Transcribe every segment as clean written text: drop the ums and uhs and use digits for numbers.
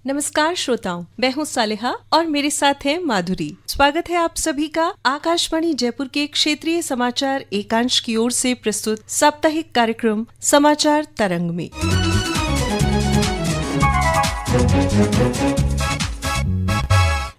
नमस्कार श्रोताओं, मैं हूँ सालेहा और मेरे साथ है माधुरी। स्वागत है आप सभी का आकाशवाणी जयपुर के क्षेत्रीय समाचार एकांश की ओर से प्रस्तुत साप्ताहिक कार्यक्रम समाचार तरंग में।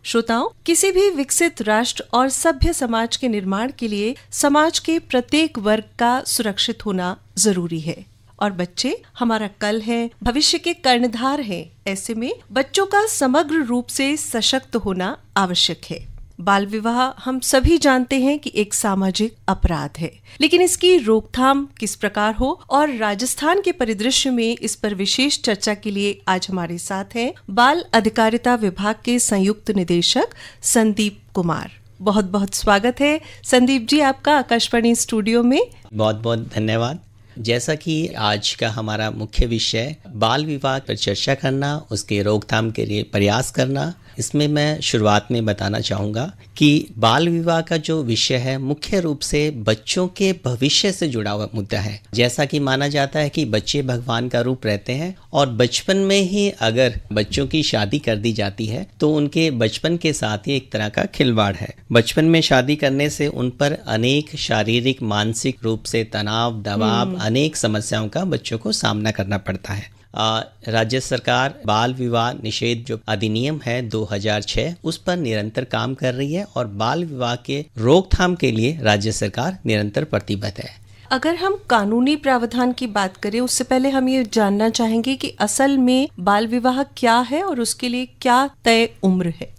श्रोताओं, किसी भी विकसित राष्ट्र और सभ्य समाज के निर्माण के लिए समाज के प्रत्येक वर्ग का सुरक्षित होना जरूरी है और बच्चे हमारा कल है, भविष्य के कर्णधार हैं। ऐसे में बच्चों का समग्र रूप से सशक्त होना आवश्यक है। बाल विवाह हम सभी जानते हैं कि एक सामाजिक अपराध है, लेकिन इसकी रोकथाम किस प्रकार हो और राजस्थान के परिदृश्य में इस पर विशेष चर्चा के लिए आज हमारे साथ हैं बाल अधिकारिता विभाग के संयुक्त निदेशक संदीप कुमार। बहुत बहुत स्वागत है संदीप जी आपका आकाशवाणी स्टूडियो में। बहुत बहुत धन्यवाद। जैसा कि आज का हमारा मुख्य विषय बाल विवाह पर चर्चा करना, उसके रोकथाम के लिए प्रयास करना, इसमें मैं शुरुआत में बताना चाहूँगा कि बाल विवाह का जो विषय है मुख्य रूप से बच्चों के भविष्य से जुड़ा हुआ मुद्दा है। जैसा कि माना जाता है कि बच्चे भगवान का रूप रहते हैं और बचपन में ही अगर बच्चों की शादी कर दी जाती है तो उनके बचपन के साथ ही एक तरह का खिलवाड़ है। बचपन में शादी करने से उन पर अनेक शारीरिक मानसिक रूप से तनाव, दबाव, अनेक समस्याओं का बच्चों को सामना करना पड़ता है। राज्य सरकार बाल विवाह निषेध जो अधिनियम है 2006 उस पर निरंतर काम कर रही है और बाल विवाह के रोकथाम के लिए राज्य सरकार निरंतर प्रतिबद्ध है। अगर हम कानूनी प्रावधान की बात करें उससे पहले हम ये जानना चाहेंगे कि असल में बाल विवाह क्या है और उसके लिए क्या तय उम्र है।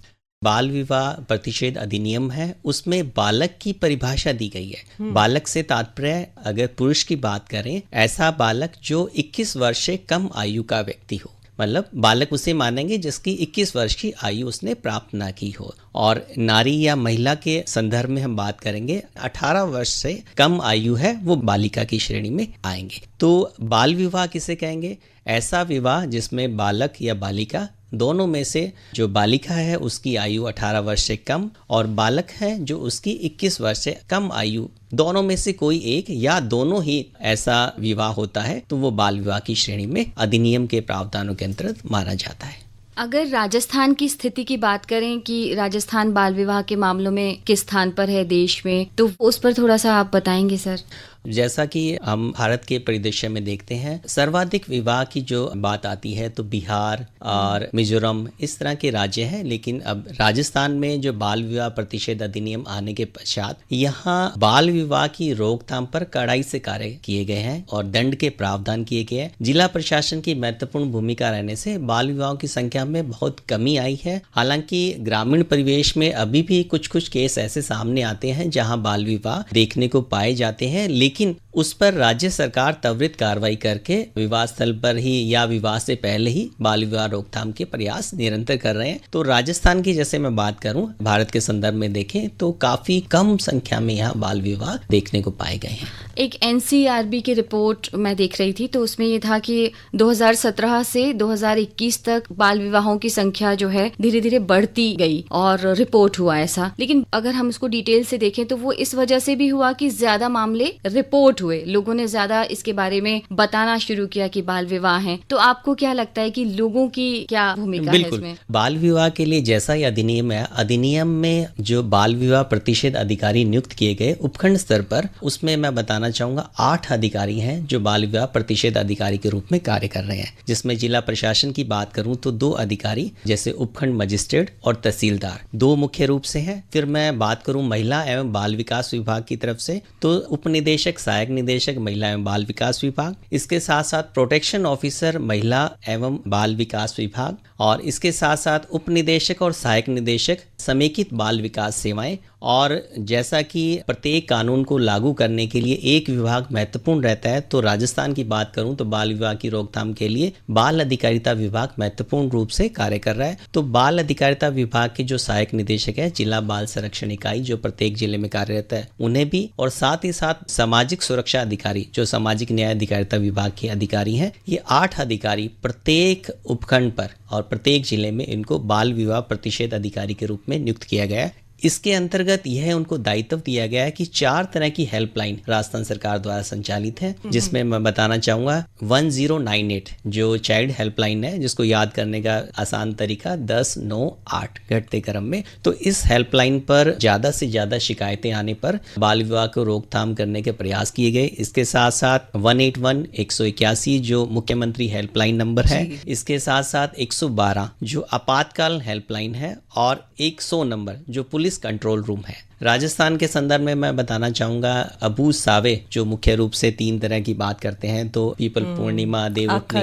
बाल विवाह प्रतिषेध अधिनियम है, उसमें बालक की परिभाषा दी गई है। बालक से तात्पर्य अगर पुरुष की बात करें, ऐसा बालक जो 21 वर्ष से कम आयु का व्यक्ति हो, मतलब बालक उसे मानेंगे जिसकी 21 वर्ष की आयु उसने प्राप्त ना की हो। और नारी या महिला के संदर्भ में हम बात करेंगे 18 वर्ष से कम आयु है वो बालिका की श्रेणी में आएंगे। तो बाल विवाह किसे कहेंगे? ऐसा विवाह जिसमें बालक या बालिका दोनों में से जो बालिका है उसकी आयु 18 वर्ष से कम और बालक है जो उसकी 21 वर्ष से कम आयु, दोनों में से कोई एक या दोनों ही ऐसा विवाह होता है तो वो बाल विवाह की श्रेणी में अधिनियम के प्रावधानों के अंतर्गत माना जाता है। अगर राजस्थान की स्थिति की बात करें कि राजस्थान बाल विवाह के मामलों में किस स्थान पर है देश में, तो उस पर थोड़ा सा आप बताएंगे सर। जैसा कि हम भारत के परिदृश्य में देखते हैं, सर्वाधिक विवाह की जो बात आती है तो बिहार और मिजोरम इस तरह के राज्य हैं, लेकिन अब राजस्थान में जो बाल विवाह प्रतिषेध अधिनियम आने के पश्चात यहाँ बाल विवाह की रोकथाम पर कड़ाई से कार्य किए गए हैं और दंड के प्रावधान किए गए हैं। जिला प्रशासन की महत्वपूर्ण भूमिका रहने से बाल विवाहों की संख्या में बहुत कमी आई है। हालांकि ग्रामीण परिवेश में अभी भी कुछ कुछ केस ऐसे सामने आते हैं जहाँ बाल विवाह देखने को पाए जाते हैं, लेकिन उस पर राज्य सरकार त्वरित कार्रवाई करके विवाह स्थल पर ही या विवाह से पहले ही बाल विवाह रोकथाम के प्रयास निरंतर कर रहे हैं। तो राजस्थान की जैसे मैं बात करूं, भारत के संदर्भ में देखें तो काफी कम संख्या में यहाँ बाल विवाह देखने को पाए गए हैं। एक NCRB की रिपोर्ट मैं देख रही थी तो उसमें ये था कि 2017 से 2021 तक बाल विवाहों की संख्या जो है धीरे धीरे बढ़ती गई और रिपोर्ट हुआ ऐसा। लेकिन अगर हम उसको डिटेल से देखें तो वो इस वजह से भी हुआ कि ज्यादा मामले रिपोर्ट हुए, लोगों ने ज्यादा इसके बारे में बताना शुरू किया कि बाल विवाह है। तो आपको क्या लगता है कि लोगों की क्या भूमिका है इसमें? बाल विवाह के लिए जैसा ही अधिनियम है, अधिनियम में जो बाल विवाह प्रतिषेध अधिकारी नियुक्त किए गए उपखंड स्तर पर, उसमें मैं बताना चाहूंगा 8 अधिकारी हैं जो बाल विवाह प्रतिषेध अधिकारी के रूप में कार्य कर रहे हैं। जिसमें जिला प्रशासन की बात करूं तो 2 अधिकारी जैसे उपखंड मजिस्ट्रेट और तहसीलदार 2 मुख्य रूप से हैं। फिर मैं बात करूं महिला एवं बाल विकास विभाग की तरफ से तो उपनिदेशक, सहायक निदेशक महिला एवं बाल विकास विभाग, इसके साथ साथ प्रोटेक्शन ऑफिसर महिला एवं बाल विकास विभाग और इसके साथ साथ उपनिदेशक और सहायक निदेशक समेकित बाल विकास सेवाएं। और जैसा कि प्रत्येक कानून को लागू करने के लिए एक विभाग महत्वपूर्ण रहता है, तो राजस्थान की बात करूं तो बाल विवाह की रोकथाम के लिए बाल अधिकारिता विभाग महत्वपूर्ण रूप से कार्य कर रहा है। तो बाल अधिकारिता विभाग के जो सहायक निदेशक है, जिला बाल संरक्षण इकाई जो प्रत्येक जिले में कार्यरत है, उन्हें भी, और साथ ही साथ सामाजिक सुरक्षा अधिकारी जो सामाजिक न्याय अधिकारिता विभाग के अधिकारी हैं, ये 8 अधिकारी प्रत्येक उपखंड पर और प्रत्येक जिले में इनको बाल विवाह प्रतिषेध अधिकारी के रूप में नियुक्त किया गया है। इसके अंतर्गत यह उनको दायित्व दिया गया है कि 4 तरह की हेल्पलाइन राजस्थान सरकार द्वारा संचालित है, जिसमें मैं बताना चाहूंगा 1098 जो चाइल्ड हेल्पलाइन है, जिसको याद करने का आसान तरीका 1098 घटते क्रम में। तो इस हेल्पलाइन पर ज्यादा से ज्यादा शिकायतें आने पर बाल विवाह को रोकथाम करने के प्रयास किए गए। इसके साथ साथ 181 181 जो मुख्यमंत्री हेल्पलाइन नंबर है, इसके साथ साथ 112 जो आपातकाल हेल्पलाइन है और 100 नंबर जो पुलिस कंट्रोल रूम है। राजस्थान के संदर्भ में मैं बताना चाहूंगा अबू सावे जो मुख्य रूप से 3 तरह की बात करते हैं, तो पीपल पूर्णिमा, देवउठनी,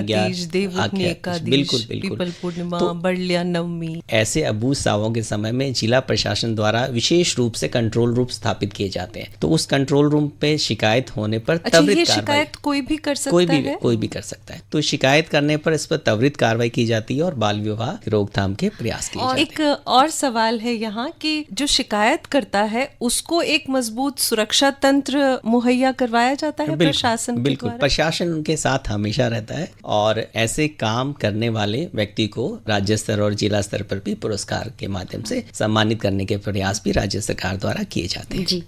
बिल्कुल पीपल पूर्णिमा, बड़लिया नवमी, ऐसे अबू सावों के समय में जिला प्रशासन द्वारा विशेष रूप से कंट्रोल रूम स्थापित किए जाते हैं। तो उस कंट्रोल रूम पे शिकायत होने पर त्वरित शिकायत कोई भी कर सकता है, कोई भी कर सकता है। तो शिकायत करने पर इस पर त्वरित कार्रवाई की जाती है और बाल विवाह रोकथाम के प्रयास किए जाते हैं। एक और सवाल है यहाँ कि जो शिकायत करता है उसको एक मजबूत सुरक्षा तंत्र मुहैया करवाया जाता है प्रशासन के बिल्कुल, प्रशासन उनके साथ हमेशा रहता है और ऐसे काम करने वाले व्यक्ति को राज्य स्तर और जिला स्तर पर भी पुरस्कार के माध्यम से सम्मानित करने के प्रयास भी राज्य सरकार द्वारा किए जाते हैं। जी।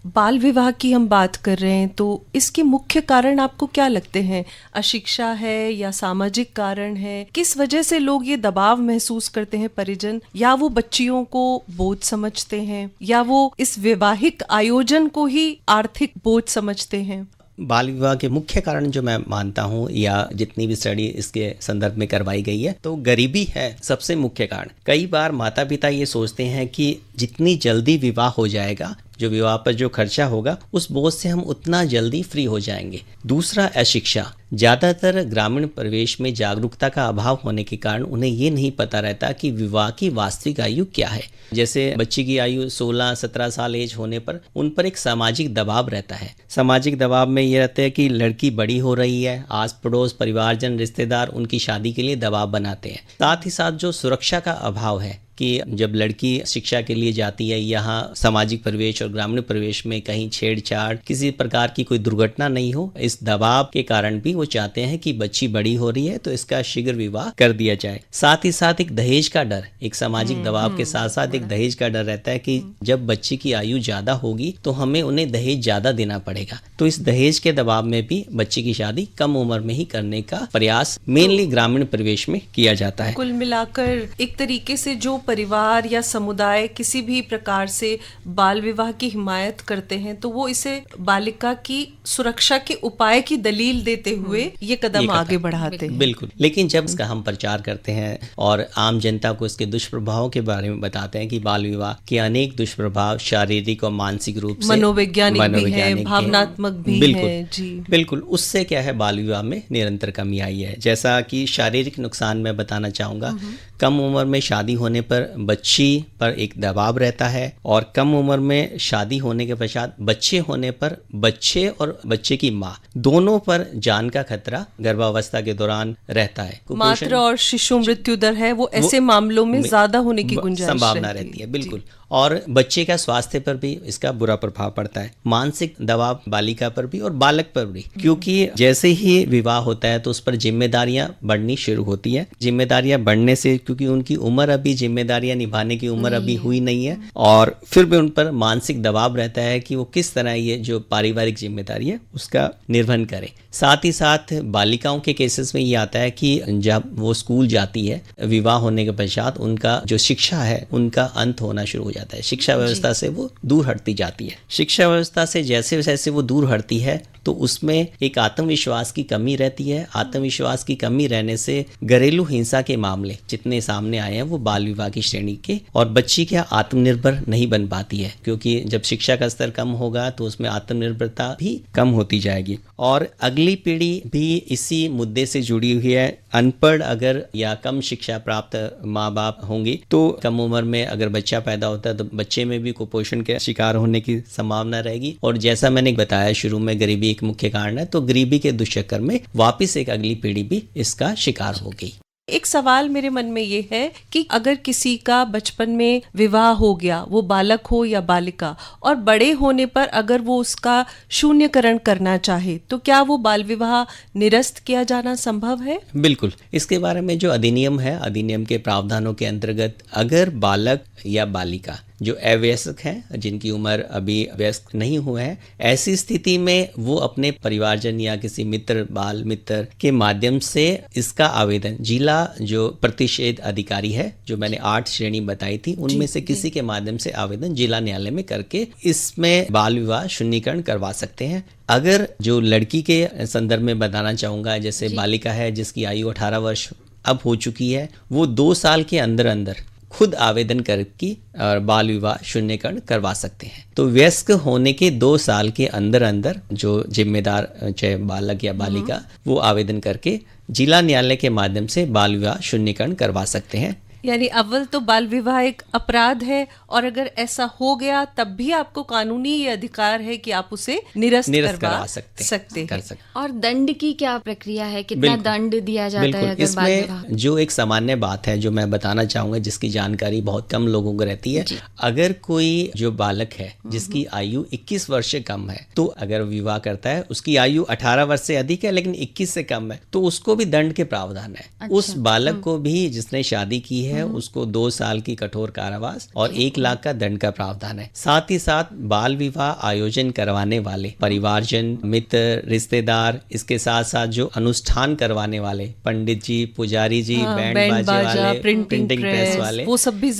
बाल विवाह की हम बात कर रहे हैं, तो इसके मुख्य कारण आपको क्या लगते हैं? अशिक्षा है या सामाजिक कारण है? किस वजह से लोग ये दबाव महसूस करते हैं परिजन, या वो बच्चियों को बोझ समझते हैं, या वो इस वैवाहिक आयोजन को ही आर्थिक बोझ समझते हैं? बाल विवाह के मुख्य कारण जो मैं मानता हूँ या जितनी भी स्टडी इसके संदर्भ में करवाई गई है, तो गरीबी है सबसे मुख्य कारण। कई बार माता पिता ये सोचते हैं कि जितनी जल्दी विवाह हो जाएगा, जो विवाह पर जो खर्चा होगा उस बोझ से हम उतना जल्दी फ्री हो जाएंगे। दूसरा, अशिक्षा। ज़्यादातर ग्रामीण परिवेश में जागरूकता का अभाव होने के कारण उन्हें ये नहीं पता रहता कि विवाह की वास्तविक आयु क्या है। जैसे बच्ची की आयु 16-17 साल एज होने पर उन पर एक सामाजिक दबाव रहता है। सामाजिक दबाव में ये रहता है कि लड़की बड़ी हो रही है, आस पड़ोस, परिवारजन, रिश्तेदार उनकी शादी के लिए दबाव बनाते हैं। साथ ही साथ जो सुरक्षा का अभाव है कि जब लड़की शिक्षा के लिए जाती है, यहाँ सामाजिक परिवेश और ग्रामीण परिवेश में कहीं छेड़छाड़, किसी प्रकार की कोई दुर्घटना नहीं हो, इस दबाव के कारण भी वो चाहते हैं कि बच्ची बड़ी हो रही है तो इसका शीघ्र विवाह कर दिया जाए। साथ ही साथ एक दहेज का डर, एक सामाजिक दबाव के साथ साथ एक दहेज का डर रहता है कि जब बच्ची की आयु ज्यादा होगी तो हमें उन्हें दहेज ज्यादा देना पड़ेगा। तो इस दहेज के दबाव में भी बच्ची की शादी कम उम्र में ही करने का प्रयास मेनली ग्रामीण परिवेश में किया जाता है। कुल मिलाकर एक तरीके से जो परिवार या समुदाय किसी भी प्रकार से बाल विवाह की हिमायत करते हैं, तो वो इसे बालिका की सुरक्षा के उपाय की दलील देते हुए ये कदम आगे बढ़ाते हैं। बिल्कुल, लेकिन जब इसका हम प्रचार करते हैं और आम जनता को इसके दुष्प्रभावों के बारे में बताते हैं कि बाल विवाह के अनेक दुष्प्रभाव शारीरिक और मानसिक रूप से, मनोवैज्ञानिक भी है, भावनात्मक भी है। जी बिल्कुल, उससे क्या है, बाल विवाह में निरंतर कमी आई है। जैसा कि शारीरिक नुकसान मैं बताना चाहूंगा, कम उम्र में शादी होने पर बच्ची पर एक दबाव रहता है और कम उम्र में शादी होने के पश्चात बच्चे होने पर बच्चे और बच्चे की माँ दोनों पर जान का खतरा गर्भावस्था के दौरान रहता है। मातृ और शिशु मृत्यु दर है वो ऐसे मामलों में ज्यादा होने की गुंजाइश संभावना रहती है। बिल्कुल, और बच्चे का स्वास्थ्य पर भी इसका बुरा प्रभाव पड़ता है। मानसिक दबाव बालिका पर भी और बालक पर भी, क्योंकि जैसे ही विवाह होता है तो उस पर जिम्मेदारियां बढ़नी शुरू होती है। जिम्मेदारियां बढ़ने से, क्योंकि उनकी उम्र अभी जिम्मेदारियां निभाने की उम्र अभी हुई नहीं है, और फिर भी उन पर मानसिक दबाव रहता है कि वो किस तरह ये जो पारिवारिक जिम्मेदारी है उसका निर्वहन करें। साथ ही साथ बालिकाओं के केसेस में ये आता है कि जब वो स्कूल जाती है, विवाह होने के पश्चात उनका जो शिक्षा है उनका अंत होना शुरू हो जाता है। शिक्षा व्यवस्था से वो दूर हटती जाती है। शिक्षा व्यवस्था से जैसे जैसे वो दूर हटती है तो उसमें एक आत्मविश्वास की कमी रहती है। आत्मविश्वास की कमी रहने से घरेलू हिंसा के मामले जितने सामने आए हैं वो बाल विवाह की श्रेणी के, और बच्ची क्या आत्मनिर्भर नहीं बन पाती है, क्योंकि जब शिक्षा का स्तर कम होगा तो उसमें आत्मनिर्भरता भी कम होती जाएगी। और अगली पीढ़ी भी इसी मुद्दे से जुड़ी हुई है। अनपढ़ अगर या कम शिक्षा प्राप्त माँ बाप होंगे तो कम उम्र में अगर बच्चा पैदा होता है तो बच्चे में भी कुपोषण के शिकार होने की संभावना रहेगी। और जैसा मैंने बताया शुरू में, गरीबी एक मुख्य कारण है, तो गरीबी के दुष्चक्कर में वापस एक अगली पीढ़ी भी इसका शिकार हो गई। एक सवाल मेरे मन में ये है कि अगर किसी का बचपन में विवाह हो गया, वो बालक हो या बालिका, और बड़े होने पर अगर वो उसका शून्यकरण करना चाहे तो क्या वो बाल विवाह निरस्त किया जाना संभव है? बिल्कुल, इसके बारे में जो अधिनियम है, अधिनियम के प्रावधानों के अंतर्गत अगर बालक या बालिका जो अवयस्क हैं, जिनकी उम्र अभी वयस्क नहीं हुए हैं, ऐसी स्थिति में वो अपने परिवारजन या किसी मित्र, बाल मित्र के माध्यम से इसका आवेदन जिला जो प्रतिषेध अधिकारी है, जो मैंने 8 श्रेणी बताई थी, उनमें से किसी के माध्यम से आवेदन जिला न्यायालय में करके इसमें बाल विवाह शून्यकरण करवा सकते हैं। अगर जो लड़की के संदर्भ में बताना चाहूँगा, जैसे बालिका है जिसकी आयु 18 वर्ष अब हो चुकी है, वो 2 साल के अंदर अंदर खुद आवेदन करके और बाल विवाह शून्यकरण करवा सकते हैं। तो वयस्क होने के 2 साल के अंदर अंदर जो जिम्मेदार चाहे बालक या बालिका, वो आवेदन करके जिला न्यायालय के माध्यम से बाल विवाह शून्यकरण करवा सकते हैं। यानी अव्वल तो बाल विवाह एक अपराध है, और अगर ऐसा हो गया तब भी आपको कानूनी ये अधिकार है कि आप उसे निरस्त करवा सकते हैं। और दंड की क्या प्रक्रिया है, कितना दंड दिया जाता है अगर बाल विवाह? जो एक सामान्य बात है जो मैं बताना चाहूंगा, जिसकी जानकारी बहुत कम लोगों को रहती है, अगर कोई जो बालक है जिसकी आयु 21 वर्ष से कम है, तो अगर विवाह करता है, उसकी आयु 18 वर्ष से अधिक है लेकिन 21 से कम है, तो उसको भी दंड के प्रावधान है। अच्छा। उस बालक को भी जिसने शादी की है उसको 2 साल की कठोर कारावास और 1 लाख का दंड का प्रावधान है। साथ ही साथ बाल विवाह आयोजन करवाने वाले परिवारजन, मित्र, रिश्तेदार, इसके साथ साथ जो अनुष्ठान करवाने वाले पंडित जी, पुजारी जी, बैंड बाजे वाले, प्रिंटिंग प्रेस वाले, वो सब भी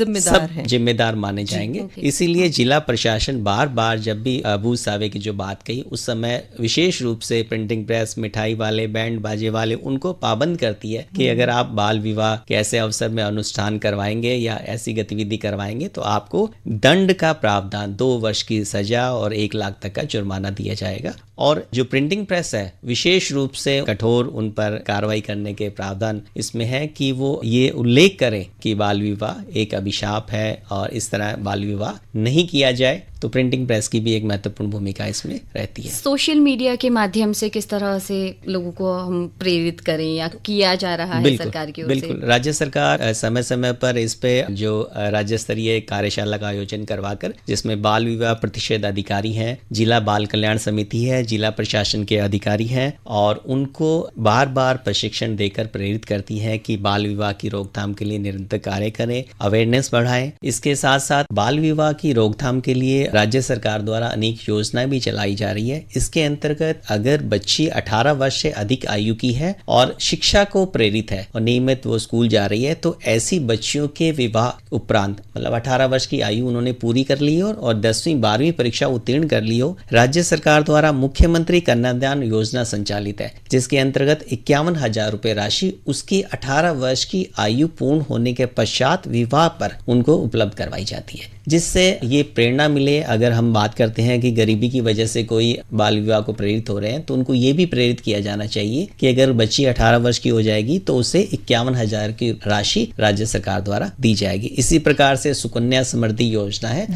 जिम्मेदार माने जाएंगे। इसीलिए जिला प्रशासन बार बार जब भी अबू सावे की जो बात कही, उस समय विशेष रूप से प्रिंटिंग प्रेस, मिठाई वाले, बैंड बाजे वाले, उनको पाबंद करती है कि अगर आप बाल विवाह के ऐसे अवसर में अनुष्ठान करवाएंगे या ऐसी गतिविधि करवाएंगे तो आपको दंड का प्रावधान 2 वर्ष की सजा और 1 लाख तक का जुर्माना दिया जाएगा। और जो प्रिंटिंग प्रेस है, विशेष रूप से कठोर उन पर कार्रवाई करने के प्रावधान इसमें है कि वो ये उल्लेख करें कि बाल विवाह एक अभिशाप है और इस तरह बाल विवाह नहीं किया जाए। तो प्रिंटिंग प्रेस की भी एक महत्वपूर्ण भूमिका इसमें रहती है। सोशल मीडिया के माध्यम से किस तरह से लोगों को हम प्रेरित करें या किया जा रहा है सरकार की ओर से? बिल्कुल, राज्य सरकार समय समय पर इस पे जो राज्य स्तरीय कार्यशाला का आयोजन करवाकर, जिसमें बाल विवाह प्रतिषेध अधिकारी हैं, जिला बाल कल्याण समिति है, जिला प्रशासन के अधिकारी हैं, और उनको बार बार प्रशिक्षण देकर प्रेरित करती है कि बाल विवाह की रोकथाम के लिए निरंतर कार्य करें, अवेयरनेस बढ़ाएं। इसके साथ साथ बाल विवाह की रोकथाम के लिए राज्य सरकार द्वारा अनेक योजनाएं भी चलाई जा रही है। इसके अंतर्गत अगर बच्ची 18 वर्ष से अधिक आयु की है और शिक्षा को प्रेरित है और नियमित वो स्कूल जा रही है, तो ऐसी बच्चियों के विवाह उपरांत, मतलब 18 वर्ष की आयु उन्होंने पूरी कर ली हो और 10वीं 12वीं परीक्षा उत्तीर्ण कर ली हो, राज्य सरकार द्वारा मुख्यमंत्री कन्यादान योजना संचालित है, जिसके अंतर्गत 51,000 रुपए राशि उसकी 18 वर्ष की आयु पूर्ण होने के पश्चात विवाह पर उनको उपलब्ध करवाई जाती है, जिससे ये प्रेरणा मिले। अगर हम बात करते हैं कि गरीबी की वजह से कोई बाल विवाह को प्रेरित हो रहे हैं, तो उनको ये भी प्रेरित किया जाना चाहिए कि अगर बच्ची 18 वर्ष की हो जाएगी तो उसे 51,000 की राशि राज्य सरकार द्वारा दी जाएगी। इसी प्रकार से सुकन्या समृद्धि योजना है,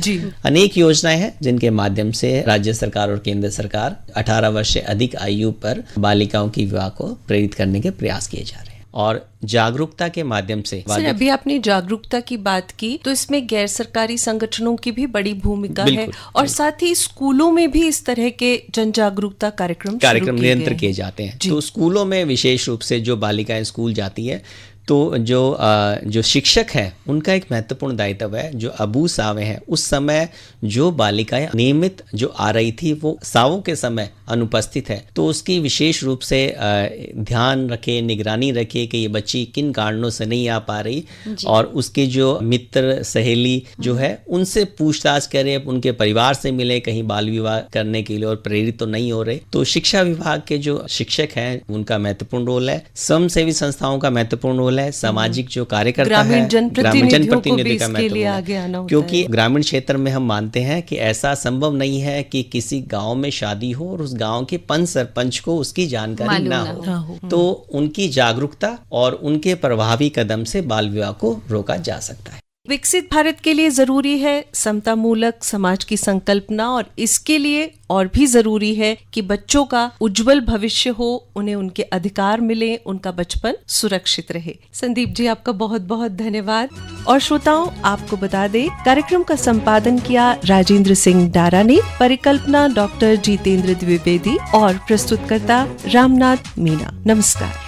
अनेक योजनाएं हैं जिनके माध्यम से राज्य सरकार और केंद्र सरकार 18 वर्ष से अधिक आयु पर बालिकाओं की विवाह को प्रेरित करने के प्रयास किए जा रहे हैं। और जागरूकता के माध्यम से, सर अभी आपने जागरूकता की बात की, तो इसमें गैर सरकारी संगठनों की भी बड़ी भूमिका है, और साथ ही स्कूलों में भी इस तरह के जन जागरूकता कार्यक्रम निरंतर किए जाते हैं। तो स्कूलों में विशेष रूप से जो बालिकाएं स्कूल जाती है, तो जो शिक्षक हैं उनका एक महत्वपूर्ण दायित्व है। जो अबू सावे हैं, उस समय जो बालिकाएं नियमित जो आ रही थी वो सावों के समय अनुपस्थित है, तो उसकी विशेष रूप से ध्यान रखे, निगरानी रखे कि ये बच्ची किन कारणों से नहीं आ पा रही, और उसके जो मित्र सहेली जो है उनसे पूछताछ करे, उनके परिवार से मिले, कहीं बाल विवाह करने के लिए और प्रेरित तो नहीं हो रहे। तो शिक्षा विभाग के जो शिक्षक हैं उनका महत्वपूर्ण रोल है, स्वयंसेवी संस्थाओं का महत्वपूर्ण रोल है, सामाजिक जो कार्यकर्ता है, ग्रामीण जनप्रतिनिधि का महत्वपूर्ण, क्योंकि ग्रामीण क्षेत्र में हम मानते हैं कि ऐसा संभव नहीं है कि किसी गांव में शादी हो और उस गांव के पंच सरपंच को उसकी जानकारी ना हो। तो उनकी जागरूकता और उनके प्रभावी कदम से बाल विवाह को रोका जा सकता है। विकसित भारत के लिए जरूरी है समतामूलक समाज की संकल्पना, और इसके लिए और भी जरूरी है कि बच्चों का उज्जवल भविष्य हो, उन्हें उनके अधिकार मिले, उनका बचपन सुरक्षित रहे। संदीप जी, आपका बहुत बहुत धन्यवाद। और श्रोताओं, आपको बता दें, कार्यक्रम का संपादन किया राजेंद्र सिंह डारा ने, परिकल्पना डॉक्टर जितेंद्र द्विवेदी और प्रस्तुतकर्ता रामनाथ मीना। नमस्कार।